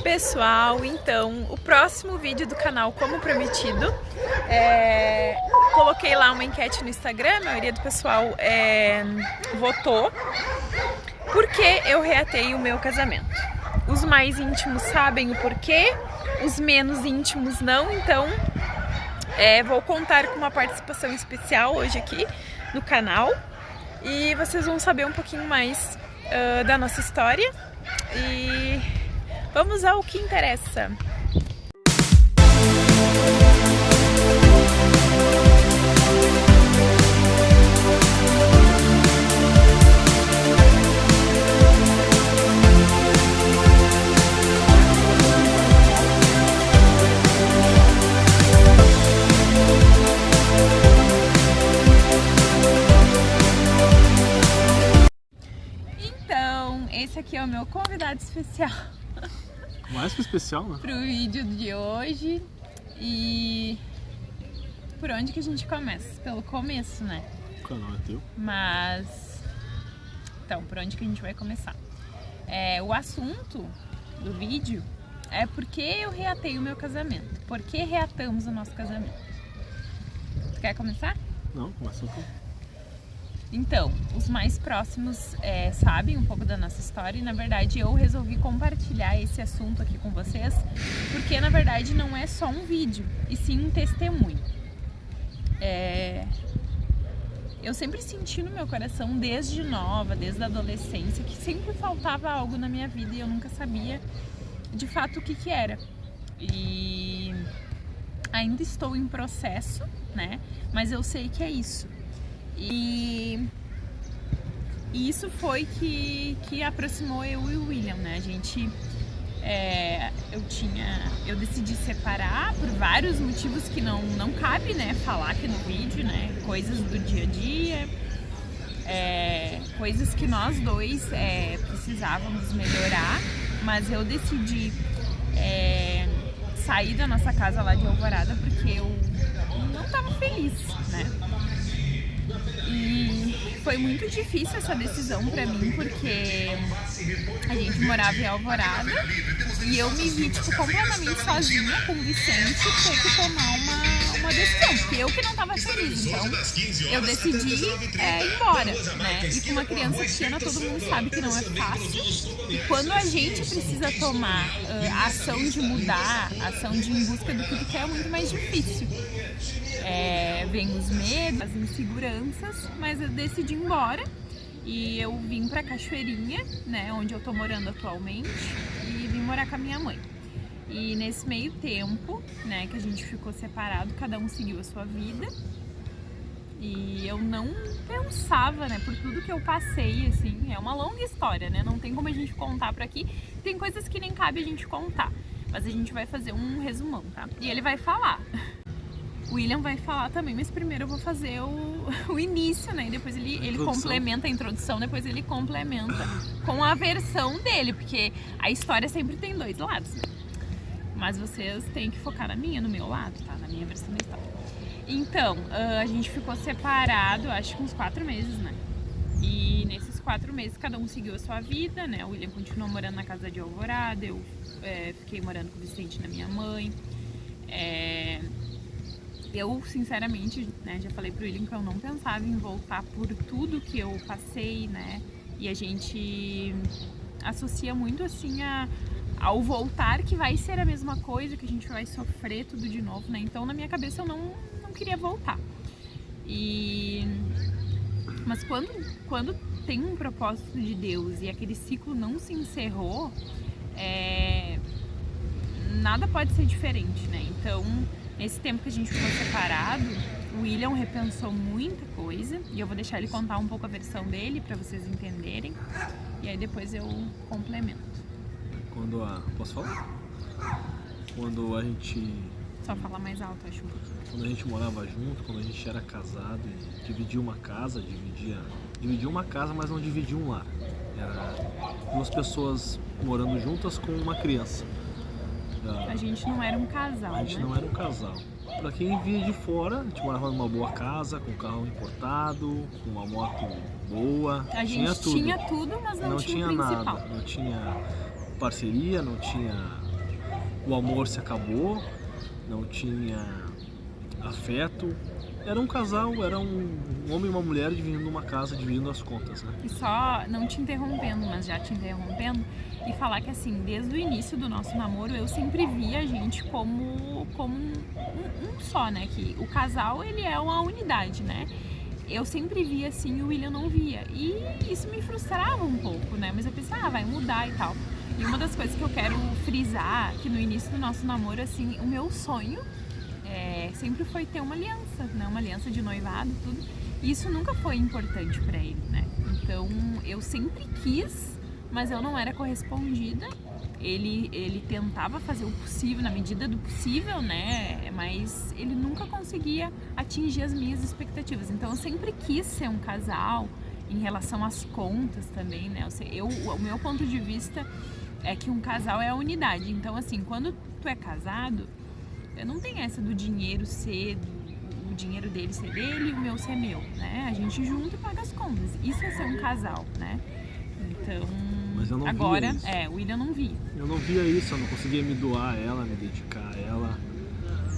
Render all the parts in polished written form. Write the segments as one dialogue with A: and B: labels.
A: Pessoal, então, o próximo vídeo do canal, como prometido, coloquei lá uma enquete no Instagram, a maioria do pessoal votou, porque eu reatei o meu casamento. Os mais íntimos sabem o porquê, os menos íntimos não, então vou contar com uma participação especial hoje aqui no canal e vocês vão saber um pouquinho mais da nossa história e vamos ao que interessa. Então, esse aqui é o meu convidado especial.
B: Mais que especial, né?
A: Pro vídeo de hoje. E por onde que a gente começa? Pelo começo, né?
B: O canal é teu.
A: Mas então, por onde que a gente vai começar? O assunto do vídeo é por que eu reatei o meu casamento. Por que reatamos o nosso casamento? Tu quer começar?
B: Não, começa tu.
A: Então, os mais próximos sabem um pouco da nossa história e, na verdade, eu resolvi compartilhar esse assunto aqui com vocês porque, na verdade, não é só um vídeo, e sim um testemunho. Eu sempre senti no meu coração, desde nova, desde a adolescência, que sempre faltava algo na minha vida e eu nunca sabia, de fato, o que era. E ainda estou em processo, né? Mas eu sei que é isso. E isso foi que aproximou eu e o William, né? A gente, eu decidi separar por vários motivos que não cabe, né, falar aqui no vídeo, né? Coisas do dia a dia, coisas que nós dois precisávamos melhorar, mas eu decidi sair da nossa casa lá de Alvorada porque eu não estava feliz, né? E foi muito difícil essa decisão pra mim, porque a gente morava em Alvorada e eu me vi, completamente sozinha com o Vicente, ter que tomar uma decisão, porque eu que não tava feliz, então eu decidi ir embora, né? E com uma criança pequena todo mundo sabe que não é fácil, e quando a gente precisa tomar a ação de mudar, a ação de ir em busca do que quer, é muito mais difícil. Vem os medos, as inseguranças, mas eu decidi ir embora e eu vim pra Cachoeirinha, né, onde eu tô morando atualmente, e vim morar com a minha mãe. E nesse meio tempo, né, que a gente ficou separado, cada um seguiu a sua vida e eu não pensava, né, por tudo que eu passei, assim, é uma longa história, né, não tem como a gente contar por aqui, tem coisas que nem cabe a gente contar, mas a gente vai fazer um resumão, tá? E ele vai falar. O William vai falar também, mas primeiro eu vou fazer o início, né? E depois ele complementa a introdução, depois ele complementa com a versão dele, porque a história sempre tem dois lados, né? Mas vocês têm que focar no meu lado, tá? Na minha versão da história. Então, a gente ficou separado, acho que uns 4 meses, né? E nesses 4 meses cada um seguiu a sua vida, né? O William continuou morando na casa de Alvorada, eu fiquei morando com o Vicente, na minha mãe. Eu, sinceramente, né, já falei pro William que eu não pensava em voltar por tudo que eu passei, né? E a gente associa muito, assim, ao voltar que vai ser a mesma coisa, que a gente vai sofrer tudo de novo, né? Então, na minha cabeça, eu não queria voltar. Mas quando tem um propósito de Deus e aquele ciclo não se encerrou, nada pode ser diferente, né? Então, nesse tempo que a gente ficou separado, o William repensou muita coisa e eu vou deixar ele contar um pouco a versão dele pra vocês entenderem e aí depois eu complemento.
B: Posso falar? Quando a gente...
A: Só falar mais alto, acho.
B: Quando a gente morava junto, quando a gente era casado e dividia uma casa, dividia uma casa, mas não dividia um lar. Era 2 pessoas morando juntas com uma criança.
A: A gente não era um casal,
B: A gente não era um casal. Pra quem via de fora, a gente morava numa boa casa, com um carro importado, com uma moto boa.
A: A gente tinha tudo, mas não tinha o principal.
B: Nada, não tinha parceria, não tinha o amor se acabou, não tinha afeto. Era um casal, era um homem e uma mulher dividindo uma casa, dividindo as contas, né?
A: E só, não te interrompendo, mas já te interrompendo, e falar que assim, desde o início do nosso namoro, eu sempre via a gente como um só, né? Que o casal, ele é uma unidade, né? Eu sempre via assim e o William não via. E isso me frustrava um pouco, né? Mas eu pensei, vai mudar e tal. E uma das coisas que eu quero frisar, que no início do nosso namoro, assim, o meu sonho sempre foi ter uma aliança, né? Uma aliança de noivado e tudo. E isso nunca foi importante pra ele, né? Então, eu sempre quis, mas eu não era correspondida. Ele tentava fazer o possível, na medida do possível, né? Mas ele nunca conseguia atingir as minhas expectativas. Então, eu sempre quis ser um casal em relação às contas também, né? O meu ponto de vista é que um casal é a unidade. Então, assim, quando tu é casado, não tem essa do dinheiro ser... o dinheiro dele ser dele e o meu ser meu, né? A gente junta e paga as contas. Isso é ser um casal, né? Então...
B: Mas eu não
A: agora,
B: via isso.
A: O William não via.
B: Eu não via isso, eu não conseguia me doar a ela, me dedicar a ela,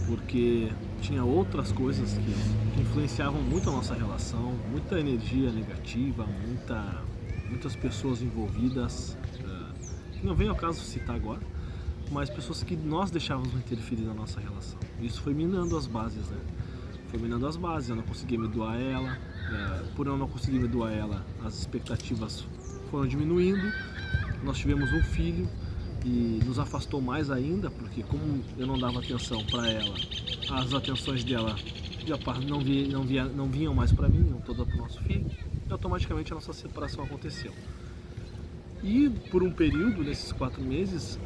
B: porque tinha outras coisas que influenciavam muito a nossa relação, muita energia negativa, muitas pessoas envolvidas, que não vem ao caso citar agora, mas pessoas que nós deixávamos interferir na nossa relação. Isso foi minando as bases, né? Foi minando as bases, eu não conseguia me doar a ela, por eu não conseguir me doar a ela, as expectativas foram diminuindo, nós tivemos um filho e nos afastou mais ainda, porque como eu não dava atenção para ela, as atenções dela não vinham mais para mim, iam todas para o nosso filho, e automaticamente a nossa separação aconteceu. E por um período, nesses 4 meses,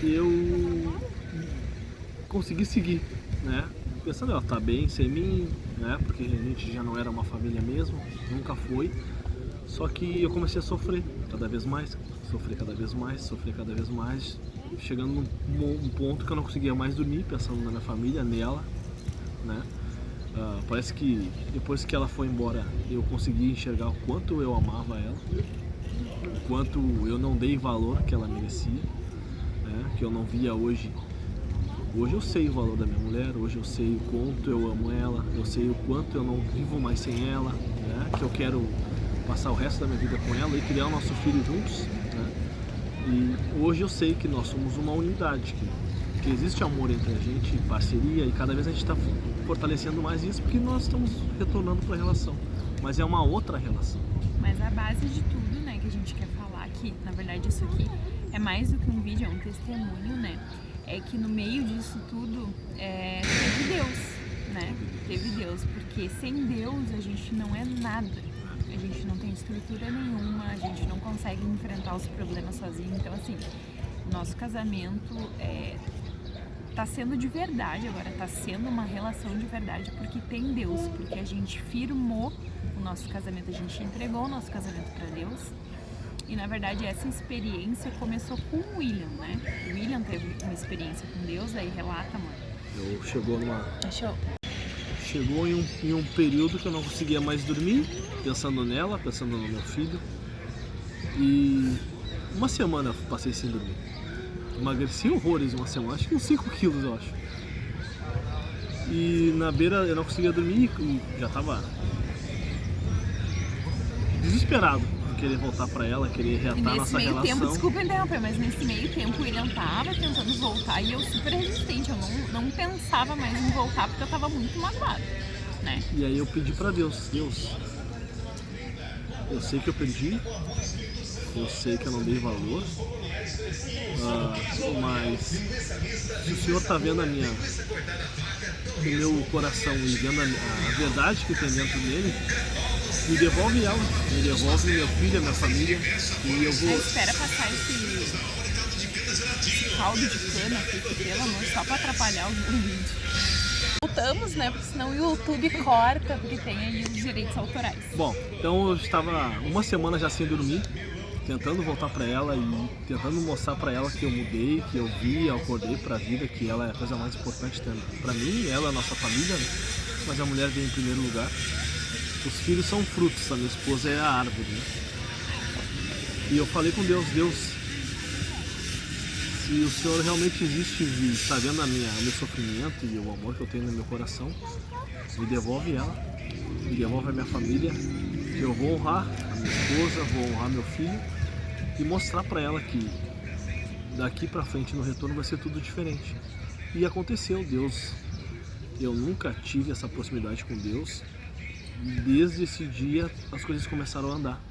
B: eu consegui seguir, né? Pensando, ela tá bem sem mim, né? Porque a gente já não era uma família mesmo, nunca foi. Só que eu comecei a sofrer cada vez mais, sofrer cada vez mais, chegando num ponto que eu não conseguia mais dormir, pensando na minha família, nela, né? Parece que depois que ela foi embora, eu consegui enxergar o quanto eu amava ela, o quanto eu não dei valor que ela merecia, né? Que eu não via hoje. Hoje eu sei o valor da minha mulher, hoje eu sei o quanto eu amo ela, eu sei o quanto eu não vivo mais sem ela, né? Que eu quero passar o resto da minha vida com ela e criar o nosso filho juntos, né? E hoje eu sei que nós somos uma unidade, que existe amor entre a gente, parceria, e cada vez a gente está fortalecendo mais isso porque nós estamos retornando para a relação, mas é uma outra relação.
A: Mas a base de tudo, né, que a gente quer falar aqui, na verdade isso aqui é mais do que um vídeo, é um testemunho, né? É que no meio disso tudo teve Deus, né? Teve Deus, porque sem Deus a gente não é nada. A gente não tem estrutura nenhuma, a gente não consegue enfrentar os problemas sozinho. Então, assim, nosso casamento tá sendo de verdade agora, tá sendo uma relação de verdade porque tem Deus, porque a gente firmou o nosso casamento, a gente entregou o nosso casamento para Deus. E na verdade essa experiência começou com o William, né? O William teve uma experiência com Deus, aí relata, amor.
B: Chegou em um período que eu não conseguia mais dormir, pensando nela, pensando no meu filho. E uma semana eu passei sem dormir. Emagreci horrores uma semana, acho que uns 5 quilos, eu acho. E na beira eu não conseguia dormir e já tava desesperado em querer voltar pra ela, querer reatar nossa relação.
A: Nesse meio tempo, desculpa interromper, mas nesse meio tempo o William tava tentando voltar e eu super resistente, eu não pensava mais em voltar porque eu tava muito magoada, né?
B: E aí eu pedi pra Deus, eu sei que eu perdi, eu sei que eu não dei valor, mas se o Senhor tá vendo o meu coração e vendo a verdade que tem dentro dele, me devolve ela, me devolve meu filho, a minha família, e eu vou...
A: Espera passar esse caldo de cana aqui, que, pelo amor, só pra atrapalhar o vídeo. Voltamos, né, porque senão o YouTube corta, porque tem aí os direitos autorais.
B: Bom, então eu estava uma semana já sem dormir, tentando voltar pra ela e tentando mostrar pra ela que eu mudei, que eu vi, eu acordei pra vida, que ela é a coisa mais importante pra mim, ela é a nossa família, né? Mas a mulher vem em primeiro lugar. Os filhos são frutos, a minha esposa é a árvore, né? E eu falei com Deus, se o Senhor realmente existe e está vendo o meu sofrimento e o amor que eu tenho no meu coração, me devolve ela, me devolve a minha família, que eu vou honrar a minha esposa, vou honrar meu filho e mostrar para ela que daqui para frente no retorno vai ser tudo diferente. E aconteceu, eu nunca tive essa proximidade com Deus, e desde esse dia as coisas começaram a andar.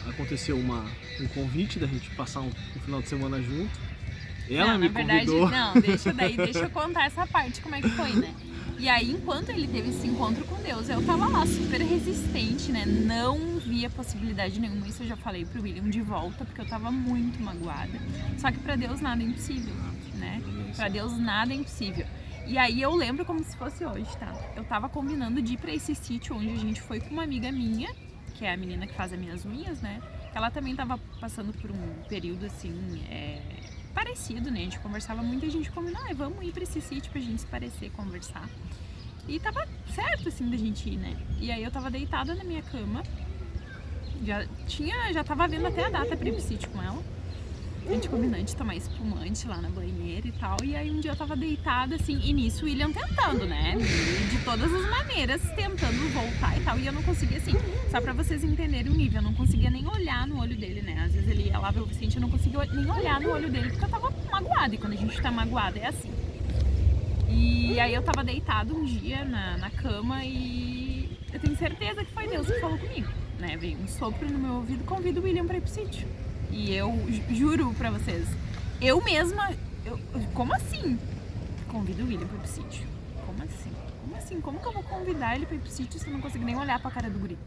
B: Aconteceu um convite da gente passar um final de semana junto. Ela me convidou.
A: Não, deixa eu contar essa parte, como é que foi, né? E aí, enquanto ele teve esse encontro com Deus, eu tava lá super resistente, né? Não via possibilidade nenhuma, isso eu já falei pro William de volta, porque eu tava muito magoada. Só que pra Deus nada é impossível, né? Pra Deus nada é impossível. E aí eu lembro como se fosse hoje, tá? Eu tava combinando de ir pra esse sítio onde a gente foi com uma amiga minha, que é a menina que faz as minhas unhas, né? Ela também tava passando por um período assim, parecido, né? A gente conversava muito e a gente combinou, vamos ir pra esse sítio pra gente se parecer, conversar. E tava certo, assim, da gente ir, né? E aí eu tava deitada na minha cama, já tava vendo até a data pra ir pro sítio com ela. A gente combinou de tomar espumante lá na banheira e tal. E aí um dia eu tava deitada, assim, e nisso o William tentando, né? De todas as maneiras, tentando voltar e tal. E eu não conseguia, assim, só pra vocês entenderem o nível, eu não conseguia nem olhar no olho dele, né? Às vezes ele ia lá ver o Vicente, eu não conseguia nem olhar no olho dele, porque eu tava magoada. E quando a gente tá magoada é assim. E aí eu tava deitada um dia na cama e eu tenho certeza que foi Deus que falou comigo, né? Veio um sopro no meu ouvido, convido o William pra ir pro sítio. E eu juro pra vocês, eu mesma, como assim? Convido o William pra ir pro sítio. Como assim? Como assim? Como que eu vou convidar ele pra ir pro sítio se eu não consigo nem olhar pra cara do guri?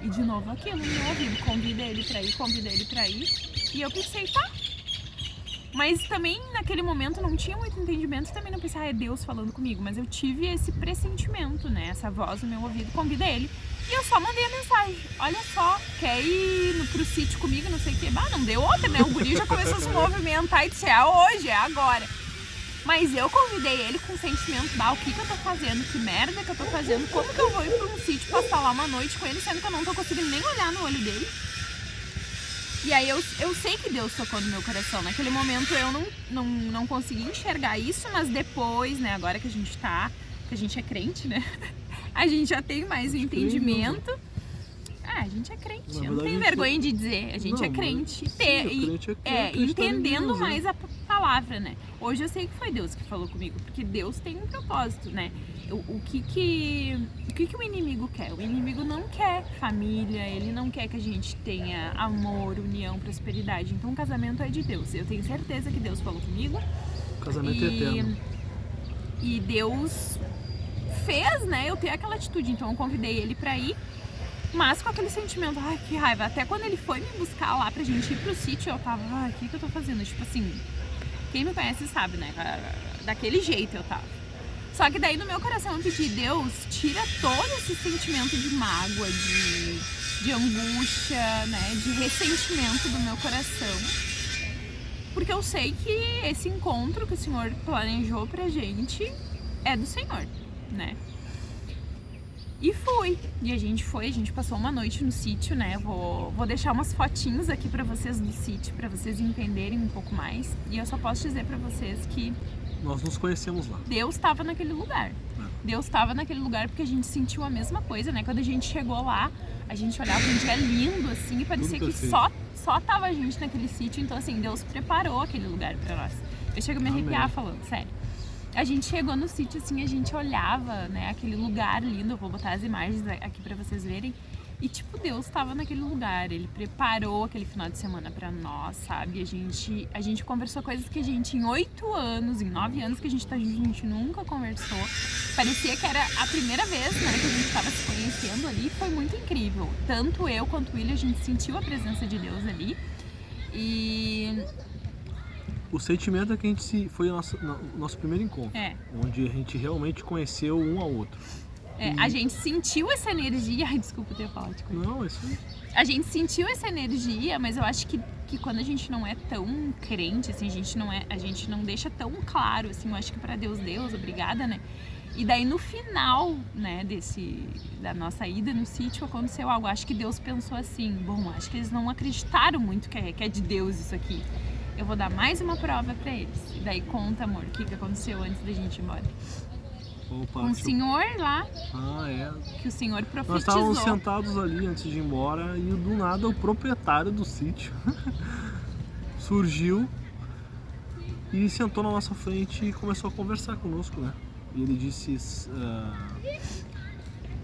A: E de novo aquilo no meu ouvido, convida ele pra ir. E eu pensei, tá. Mas também naquele momento não tinha muito entendimento, também não pensei, é Deus falando comigo. Mas eu tive esse pressentimento, né? Essa voz no meu ouvido, convida ele. E eu só mandei a mensagem, olha só, quer ir pro sítio comigo, não sei o que. Não deu outra, né? O guri já começou a se movimentar e disse, é hoje, é agora. Mas eu convidei ele com o sentimento, o que eu tô fazendo, que merda que eu tô fazendo, como que eu vou ir pra um sítio passar lá uma noite com ele, sendo que eu não tô conseguindo nem olhar no olho dele. E aí eu sei que Deus tocou no meu coração. Naquele momento eu não consegui enxergar isso, mas depois, né, agora que a gente é crente, né? A gente já tem mais o entendimento. A gente é crente, eu não tenho vergonha de dizer, a gente é crente. Entendendo mais a palavra, né? Hoje eu sei que foi Deus que falou comigo, porque Deus tem um propósito, né? O que o inimigo quer? O inimigo não quer família, ele não quer que a gente tenha amor, união, prosperidade. Então o casamento é de Deus. Eu tenho certeza que Deus falou comigo.
B: O casamento é eterno.
A: E Deus fez, né, eu ter aquela atitude. Então eu convidei ele pra ir, mas com aquele sentimento, que raiva. Até quando ele foi me buscar lá pra gente ir pro sítio, eu tava, o que eu tô fazendo? Tipo assim, quem me conhece sabe, né? Daquele jeito eu tava. Só que daí no meu coração eu pedi, Deus, tira todo esse sentimento de mágoa, de angústia, né, de ressentimento do meu coração. Porque eu sei que esse encontro que o Senhor planejou pra gente é do Senhor, né? E fui. E a gente passou uma noite no sítio, né? Vou deixar umas fotinhos aqui pra vocês do sítio, pra vocês entenderem um pouco mais. E eu só posso dizer pra vocês que
B: nós nos conhecemos lá.
A: Deus estava naquele lugar. Deus estava naquele lugar porque a gente sentiu a mesma coisa, né? Quando a gente chegou lá, a gente olhava um dia lindo, assim, e parecia que só tava a gente naquele sítio. Então, assim, Deus preparou aquele lugar pra nós. Eu chego a me arrepiar falando, sério. A gente chegou no sítio, assim, a gente olhava, né, aquele lugar lindo. Eu vou botar as imagens aqui pra vocês verem. E, tipo, Deus estava naquele lugar, Ele preparou aquele final de semana pra nós, sabe? A gente conversou coisas que a gente, em 8 anos, em 9 anos que a gente tá junto, a gente nunca conversou. Parecia que era a primeira vez, né, que a gente tava se conhecendo ali. Foi muito incrível. Tanto eu quanto o William, a gente sentiu a presença de Deus ali. E
B: o sentimento é que foi o nosso primeiro encontro, onde a gente realmente conheceu um ao outro.
A: A gente sentiu essa energia. Ai, desculpa ter falado de coisa.
B: Não, isso aí.
A: A gente sentiu essa energia, mas eu acho que quando a gente não é tão crente, assim, a gente não deixa tão claro, assim, eu acho que pra Deus, obrigada, né? E daí no final, né, da nossa ida no sítio aconteceu algo. Acho que Deus pensou assim, bom, acho que eles não acreditaram muito que é de Deus isso aqui. eu vou dar mais uma prova pra eles. E daí conta, amor, o que aconteceu antes da gente ir embora.
B: Opa,
A: Um senhor lá, que o senhor
B: Nós
A: profetizou.
B: estávamos sentados ali antes de ir embora e do nada o proprietário do sítio surgiu e sentou na nossa frente e começou a conversar conosco, né? E ele disse,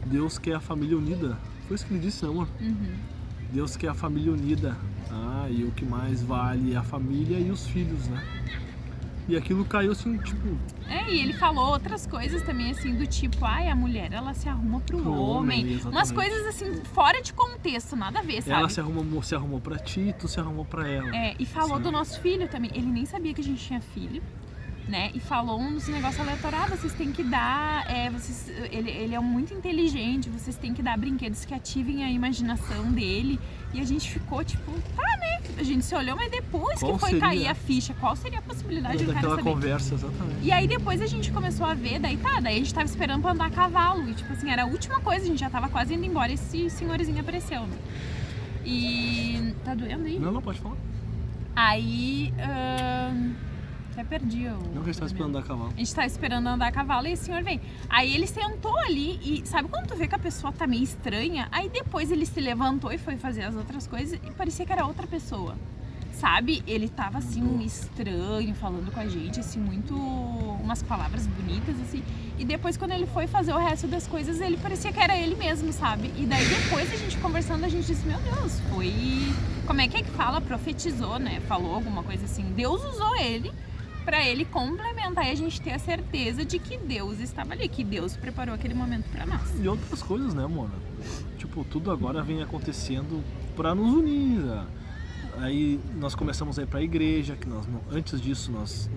B: Deus quer a família unida. Foi isso que ele disse, né, amor? Deus quer a família unida. E o que mais vale é a família e os filhos, né? E aquilo caiu assim, tipo...
A: E ele falou outras coisas também, assim, do tipo, a mulher, ela se arruma pro homem. Umas coisas, assim, fora de contexto, nada a ver, sabe?
B: Ela se arrumou pra ti, tu se arrumou pra ela.
A: E falou do nosso filho também. Ele nem sabia que a gente tinha filho, né? E falou uns negócios aleatórios, vocês têm que dar... ele é muito inteligente, vocês têm que dar brinquedos que ativem a imaginação dele. E a gente ficou, tipo, né? A gente se olhou, mas depois que foi cair a ficha, qual seria a possibilidade do cara saber?
B: Daquela conversa, exatamente.
A: E aí depois a gente começou a ver, daí a gente tava esperando pra andar a cavalo. E tipo assim, era a última coisa, a gente já tava quase indo embora e esse senhorzinho apareceu, né? E... tá doendo aí?
B: Não, pode falar.
A: Aí... até perdi o...
B: Não, que a gente tava esperando andar a cavalo.
A: A gente tava esperando andar a cavalo e esse senhor vem. Aí ele sentou ali e sabe quando tu vê que a pessoa tá meio estranha? Aí depois ele se levantou e foi fazer as outras coisas e parecia que era outra pessoa. Sabe? Ele tava assim, estranho, falando com a gente, assim, muito... umas palavras bonitas, assim. E depois quando ele foi fazer o resto das coisas, ele parecia que era ele mesmo, sabe? E daí depois a gente conversando, a gente disse, meu Deus, foi... Como é que fala? Profetizou, né? Falou alguma coisa assim. Deus usou ele pra ele complementar e a gente ter a certeza de que Deus estava ali, que Deus preparou aquele momento pra nós.
B: E outras coisas, né, Mona? Tipo, tudo agora vem acontecendo pra nos unir. Aí nós começamos a ir pra igreja, que nós antes disso nós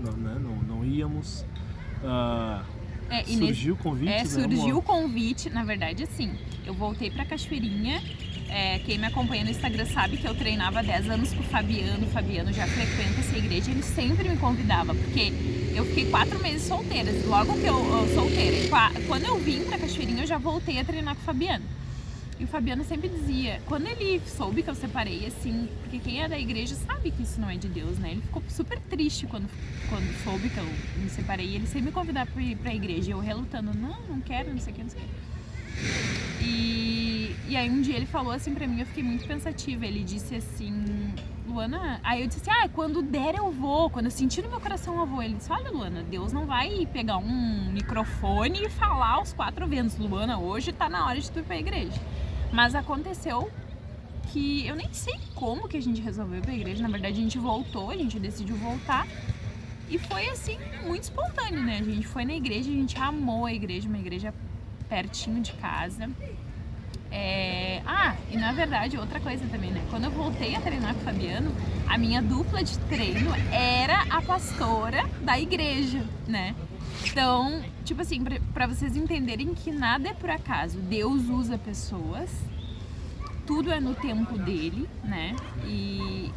B: não íamos. Surgiu o convite,
A: surgiu o convite, na verdade, assim, eu voltei pra Cachoeirinha. Quem me acompanha no Instagram sabe que eu treinava há 10 anos com o Fabiano já frequenta essa igreja, ele sempre me convidava, porque eu fiquei 4 meses solteira, logo que eu solteira, quando eu vim pra Cachoeirinha eu já voltei a treinar com o Fabiano. E o Fabiano sempre dizia, quando ele soube que eu separei, assim, porque quem é da igreja sabe que isso não é de Deus, né? Ele ficou super triste quando soube que eu me separei. E ele sempre me convidava pra ir pra igreja. E eu relutando, não quero, não sei o que, não sei o que. E aí um dia ele falou assim pra mim, eu fiquei muito pensativa. Ele disse assim, Luana... Aí eu disse assim, quando der eu vou. Quando eu sentir no meu coração eu vou. Ele disse, olha Luana, Deus não vai pegar um microfone e falar aos 4 ventos. Luana, hoje tá na hora de tu ir pra igreja. Mas aconteceu que eu nem sei como que a gente resolveu ir pra igreja. Na verdade a gente voltou, a gente decidiu voltar. E foi assim, muito espontâneo, né? A gente foi na igreja, a gente amou a igreja, uma igreja pertinho de casa. E na verdade, outra coisa também, né? Quando eu voltei a treinar com o Fabiano, a minha dupla de treino era a pastora da igreja, né? Então, tipo assim, pra vocês entenderem que nada é por acaso. Deus usa pessoas, tudo é no tempo dele, né? E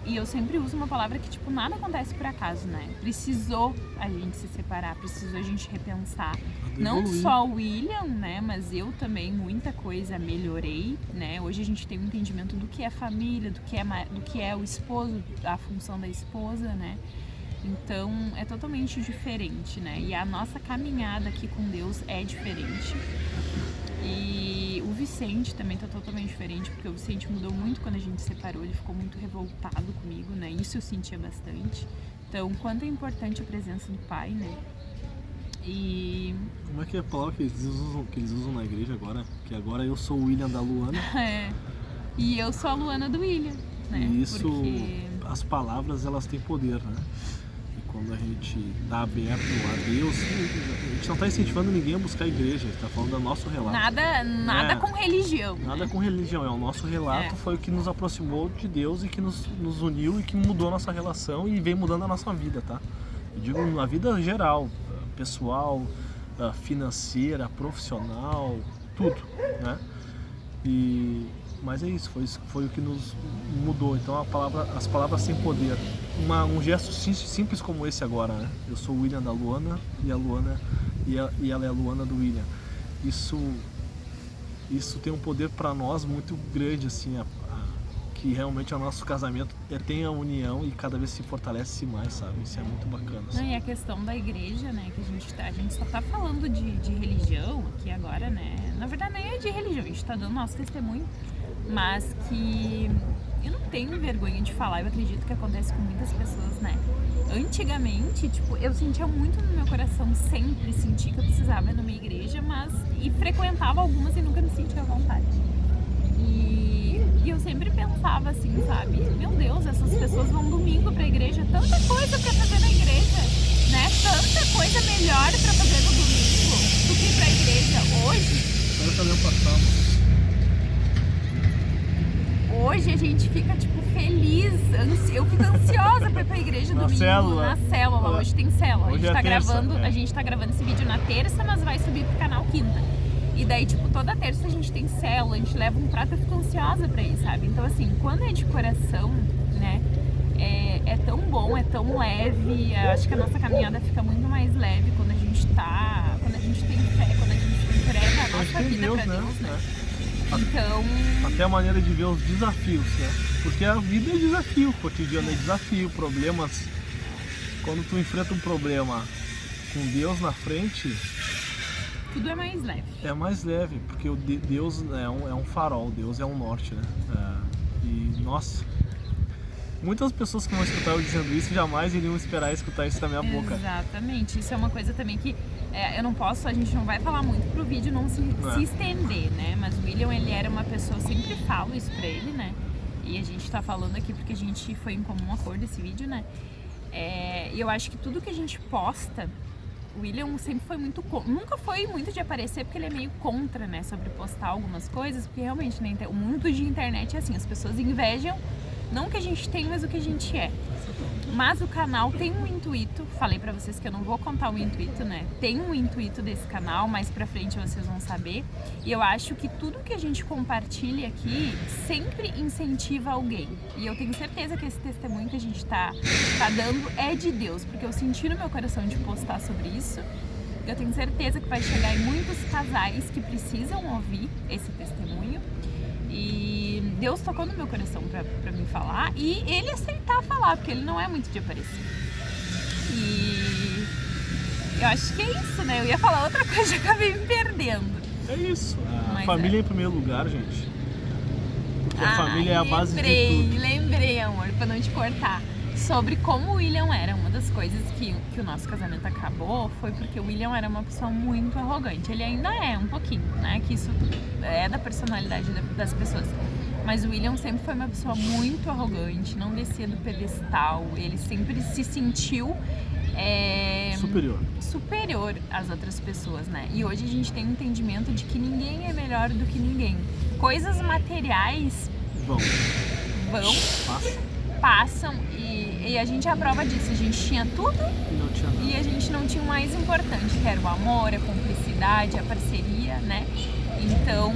A: eu sempre uso uma palavra que, tipo, nada acontece por acaso, né? Precisou a gente se separar, precisou a gente repensar. Não só o William, né? Mas eu também, muita coisa melhorei, né? Hoje a gente tem um entendimento do que é família, do que é o esposo, a função da esposa, né? Então é totalmente diferente, né? E a nossa caminhada aqui com Deus é diferente. E o Vicente também tá totalmente diferente, porque o Vicente mudou muito quando a gente se separou, ele ficou muito revoltado comigo, né? Isso eu sentia bastante. Então, quanto é importante a presença do pai, né? E...
B: Como é que é a palavra que eles usam na igreja agora? Que agora eu sou o William da Luana.
A: E eu sou a Luana do William, né?
B: E isso, as palavras, elas têm poder, né? Quando a gente está aberto a Deus, a gente não está incentivando ninguém a buscar a igreja, a gente está falando do nosso relato.
A: Nada com religião.
B: Nada, né? Com religião, o nosso relato foi o que nos aproximou de Deus e que nos uniu e que mudou a nossa relação e vem mudando a nossa vida, tá? Eu digo a vida geral, pessoal, financeira, profissional, tudo, né? Mas é isso, foi o que nos mudou. Então as palavras têm poder. Um gesto simples como esse agora, né? Eu sou o William da Luana e a Luana e ela é a Luana do William. Isso tem um poder para nós muito grande, assim, que realmente o nosso casamento tem a união e cada vez se fortalece mais, sabe? Isso é muito bacana.
A: Não, e a questão da igreja, né, que a gente só tá falando de religião aqui agora, né? Na verdade nem é de religião, a gente tá dando nosso testemunho, mas que eu não tenho vergonha de falar, eu acredito que acontece com muitas pessoas, né? Antigamente, tipo, eu sentia muito no meu coração, sempre senti que eu precisava ir numa igreja, e frequentava algumas e nunca me sentia à vontade. E eu sempre pensava assim, sabe? Meu Deus, essas pessoas vão domingo pra igreja, tanta coisa pra fazer na igreja, né? Tanta coisa melhor pra fazer no domingo do que ir pra igreja hoje.
B: Eu também passava.
A: Hoje a gente fica, tipo, feliz, eu fico ansiosa pra ir pra igreja domingo,
B: célula.
A: na célula, hoje tem célula.
B: Hoje
A: A gente tá gravando esse vídeo na terça, mas vai subir pro canal quinta. E daí, tipo, toda terça a gente tem célula, a gente leva um prato, eu fico ansiosa pra ir, sabe? Então, assim, quando é de coração, né, é tão bom, é tão leve, eu acho que a nossa caminhada fica muito mais leve quando a gente tem fé, quando a gente entrega a nossa vida pra Deus, né? Então...
B: Até a maneira de ver os desafios, né? Porque a vida é desafio, o cotidiano é desafio, problemas. Quando tu enfrenta um problema com Deus na frente...
A: Tudo é mais leve.
B: É mais leve, porque Deus é um farol, Deus é um norte, né? E, nossa, muitas pessoas que vão escutar eu dizendo isso jamais iriam esperar escutar isso da minha boca.
A: Exatamente, isso é uma coisa também que a gente não vai falar muito pro vídeo não se estender, né? Mas o William, ele era uma pessoa, eu sempre falo isso pra ele, né? E a gente tá falando aqui porque a gente foi em comum acordo esse vídeo, né? E eu acho que tudo que a gente posta, o William sempre foi nunca foi muito de aparecer, porque ele é meio contra, né, sobre postar algumas coisas, porque realmente, né, o mundo de internet é assim, as pessoas invejam não o que a gente tem, mas o que a gente é. Mas o canal tem um intuito, falei pra vocês que eu não vou contar o intuito, né? Tem um intuito desse canal, mais pra frente vocês vão saber. E eu acho que tudo que a gente compartilha aqui sempre incentiva alguém. E eu tenho certeza que esse testemunho que a gente tá dando é de Deus, porque eu senti no meu coração de postar sobre isso. Eu tenho certeza que vai chegar em muitos casais que precisam ouvir esse testemunho. E Deus tocou no meu coração pra me falar e ele aceitar falar, porque ele não é muito de aparecer. E eu acho que é isso, né? Eu ia falar outra coisa e acabei me perdendo.
B: É isso, a família em primeiro lugar, gente. Porque a família é a base de tudo.
A: Lembrei, amor, pra não te cortar. Sobre como o William era. Uma das coisas que o nosso casamento acabou foi porque o William era uma pessoa muito arrogante. Ele ainda é um pouquinho, né? Que isso é da personalidade das pessoas. Mas o William sempre foi uma pessoa muito arrogante, não descia do pedestal. Ele sempre se sentiu superior às outras pessoas, né? E hoje a gente tem um entendimento de que ninguém é melhor do que ninguém. Coisas materiais passam e a gente é a prova disso. A gente tinha tudo e a gente não tinha o mais importante, que era o amor, a cumplicidade, a parceria, né? Então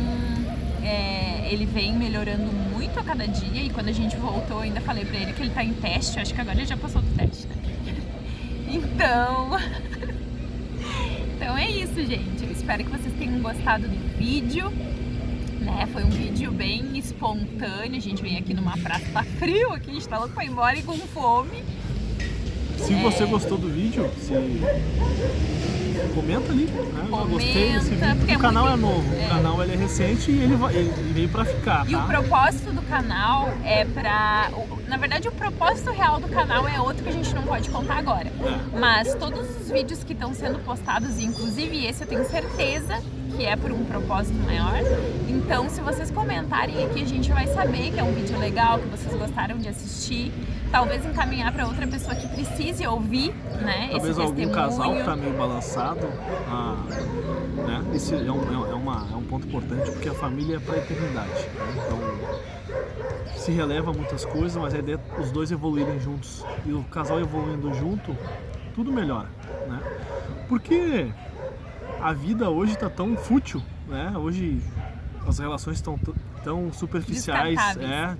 A: ele vem melhorando muito a cada dia e quando a gente voltou eu ainda falei pra ele que ele tá em teste, acho que agora ele já passou do teste, né? Então é isso, gente. Eu espero que vocês tenham gostado do vídeo. Né? Foi um vídeo bem espontâneo, a gente vem aqui numa praça, tá frio aqui, a gente tá louco pra ir embora e com fome.
B: Se você gostou do vídeo, comenta ali, né? Eu gostei desse vídeo. O canal é novo, o canal ele é recente e ele veio pra ficar, tá?
A: E o propósito do canal é pra... Na verdade, o propósito real do canal é outro que a gente não pode contar agora. Mas todos os vídeos que estão sendo postados, inclusive esse, eu tenho certeza que é por um propósito maior. Então, se vocês comentarem aqui, a gente vai saber que é um vídeo legal, que vocês gostaram de assistir. Talvez encaminhar para outra pessoa que precise ouvir, né?
B: Talvez
A: esse
B: algum
A: testemunho.
B: Casal que tá meio balançado, né? Esse é um ponto importante, porque a família é para a eternidade, né? Então se releva muitas coisas, mas a ideia é os dois evoluírem juntos. E o casal evoluindo junto, tudo melhora, né? Porque a vida hoje tá tão fútil, né? Hoje as relações estão tão superficiais,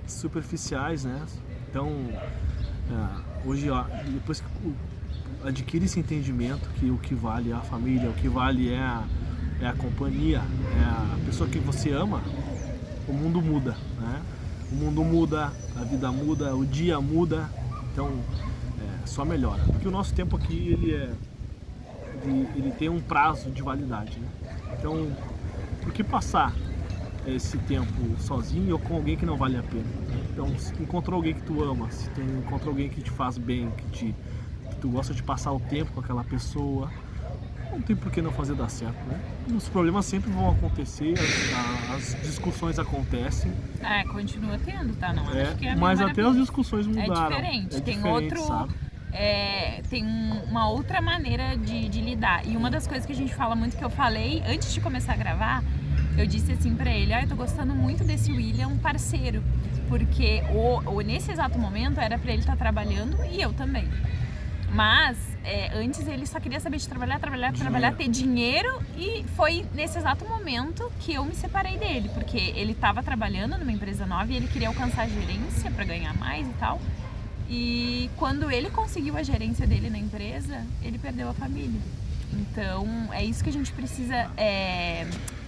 B: superficiais, né? Então, hoje, depois que adquire esse entendimento que o que vale é a família, o que vale é a companhia, é a pessoa que você ama, o mundo muda, né? O mundo muda, a vida muda, o dia muda, então só melhora. Porque o nosso tempo aqui, ele tem um prazo de validade, né? Então, por que passar esse tempo sozinho ou com alguém que não vale a pena? Né? Então, se tu encontrou alguém que tu ama, se tu encontrou alguém que te faz bem, que tu gosta de passar o tempo com aquela pessoa, não tem por que não fazer dar certo, né? Os problemas sempre vão acontecer, as discussões acontecem.
A: Continua tendo, tá? Não acho que é a
B: mas
A: mesma
B: até as discussões mudaram.
A: É diferente, tem
B: diferente,
A: outro...
B: sabe?
A: Tem uma outra maneira de lidar. E uma das coisas que a gente fala muito, que eu falei antes de começar a gravar, eu disse assim pra ele, eu tô gostando muito desse William parceiro, porque nesse exato momento era pra ele estar trabalhando e eu também. Mas antes ele só queria saber de trabalhar, ter dinheiro, e foi nesse exato momento que eu me separei dele, porque ele estava trabalhando numa empresa nova e ele queria alcançar a gerência para ganhar mais e tal. E quando ele conseguiu a gerência dele na empresa, ele perdeu a família. Então é isso que a gente precisa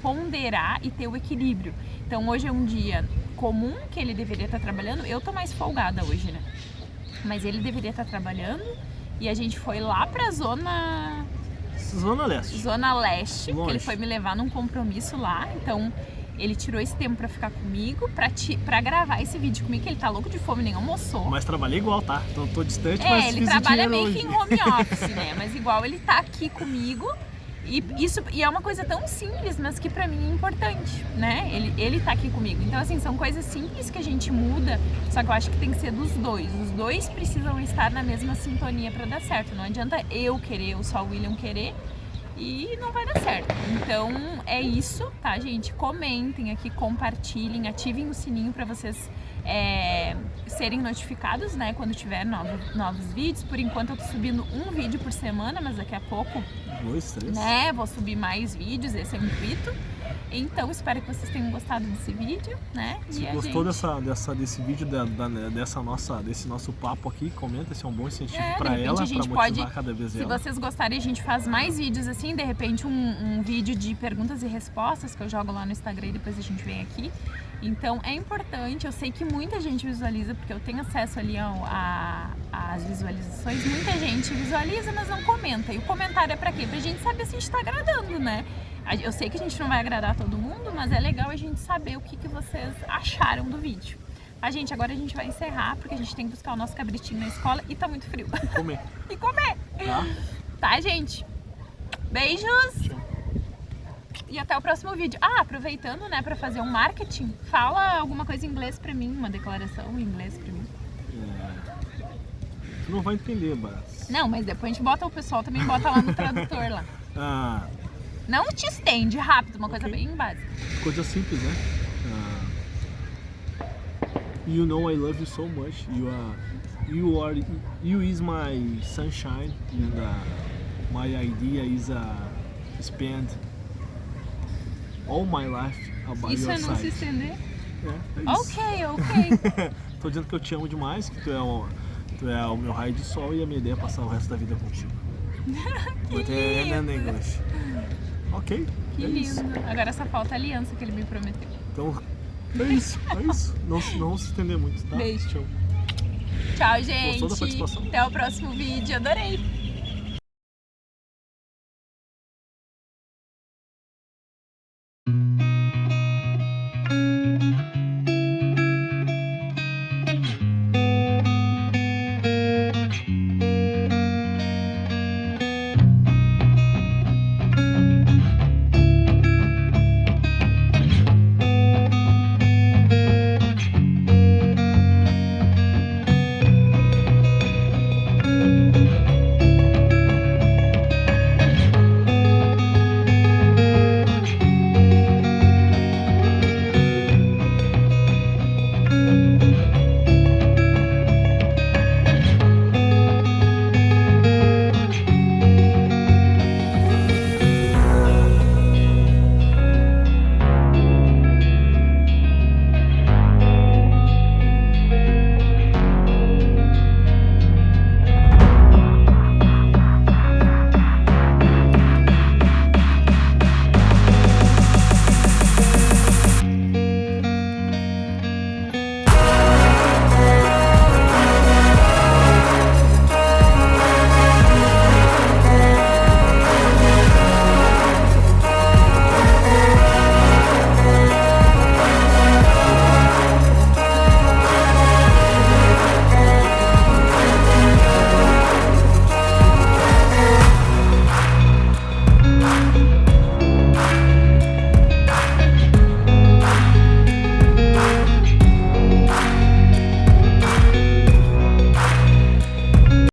A: ponderar e ter o equilíbrio. Então hoje é um dia comum que ele deveria estar trabalhando, eu tô mais folgada hoje, né? Mas ele deveria estar trabalhando. E a gente foi lá pra Zona
B: Leste.
A: Zona Leste,
B: Longe.
A: que ele foi me levar num compromisso lá. Então, ele tirou esse tempo pra ficar comigo, pra gravar esse vídeo comigo, que ele tá louco de fome, nem almoçou.
B: Mas trabalhei igual, tá? Então tô distante, mas
A: ele
B: fiz
A: trabalha
B: dinheiro
A: meio que em home office, né? Mas igual ele tá aqui comigo. E é uma coisa tão simples, mas que pra mim é importante, né? Ele tá aqui comigo. Então, assim, são coisas simples que a gente muda, só que eu acho que tem que ser dos dois. Os dois precisam estar na mesma sintonia pra dar certo. Não adianta eu querer ou só o William querer e não vai dar certo. Então, é isso, tá, gente? Comentem aqui, compartilhem, ativem o sininho pra vocês serem notificados, né, quando tiver novos vídeos. Por enquanto eu tô subindo um vídeo por semana, mas daqui a pouco
B: 2, 3.
A: né, vou subir mais vídeos, esse é o intuito. Então espero que vocês tenham gostado desse vídeo, né?
B: Se gostou desse vídeo, desse nosso papo aqui, comenta, se é um bom incentivo para ela, para motivar cada vez ela.
A: Se vocês gostarem, a gente faz mais vídeos assim, de repente um vídeo de perguntas e respostas que eu jogo lá no Instagram e depois a gente vem aqui. Então é importante, eu sei que muita gente visualiza, porque eu tenho acesso ali às visualizações, muita gente visualiza, mas não comenta. E o comentário é pra quê? Pra gente saber se a gente tá agradando, né? Eu sei que a gente não vai agradar todo mundo, mas é legal a gente saber o que vocês acharam do vídeo. Tá, gente? Agora a gente vai encerrar, porque a gente tem que buscar o nosso cabritinho na escola e tá muito frio.
B: E comer.
A: E comer! Tá, gente? Beijos!
B: Tchau.
A: E até o próximo vídeo. Aproveitando, né, pra fazer um marketing, fala alguma coisa em inglês pra mim, uma declaração em inglês pra mim.
B: Tu não vai entender, mas...
A: Não, mas depois a gente bota, o pessoal também bota lá no tradutor lá. Não te estende, rápido, uma coisa bem básica.
B: Coisa simples, né? You know I love you so much. You is my sunshine, and my idea is spend all my life about
A: Isso
B: your
A: é não
B: side.
A: se estender?
B: É isso.
A: Ok.
B: Tô dizendo que eu te amo demais, que tu é o meu raio de sol e a minha ideia é passar o resto da vida contigo.
A: Que lindo.
B: Ok.
A: Que lindo. Agora só falta a aliança que ele me prometeu.
B: Então, é isso. Não se estender muito, tá?
A: Beijo.
B: Tchau.
A: Tchau, gente.
B: Gostou da participação?
A: Até o próximo vídeo. Adorei.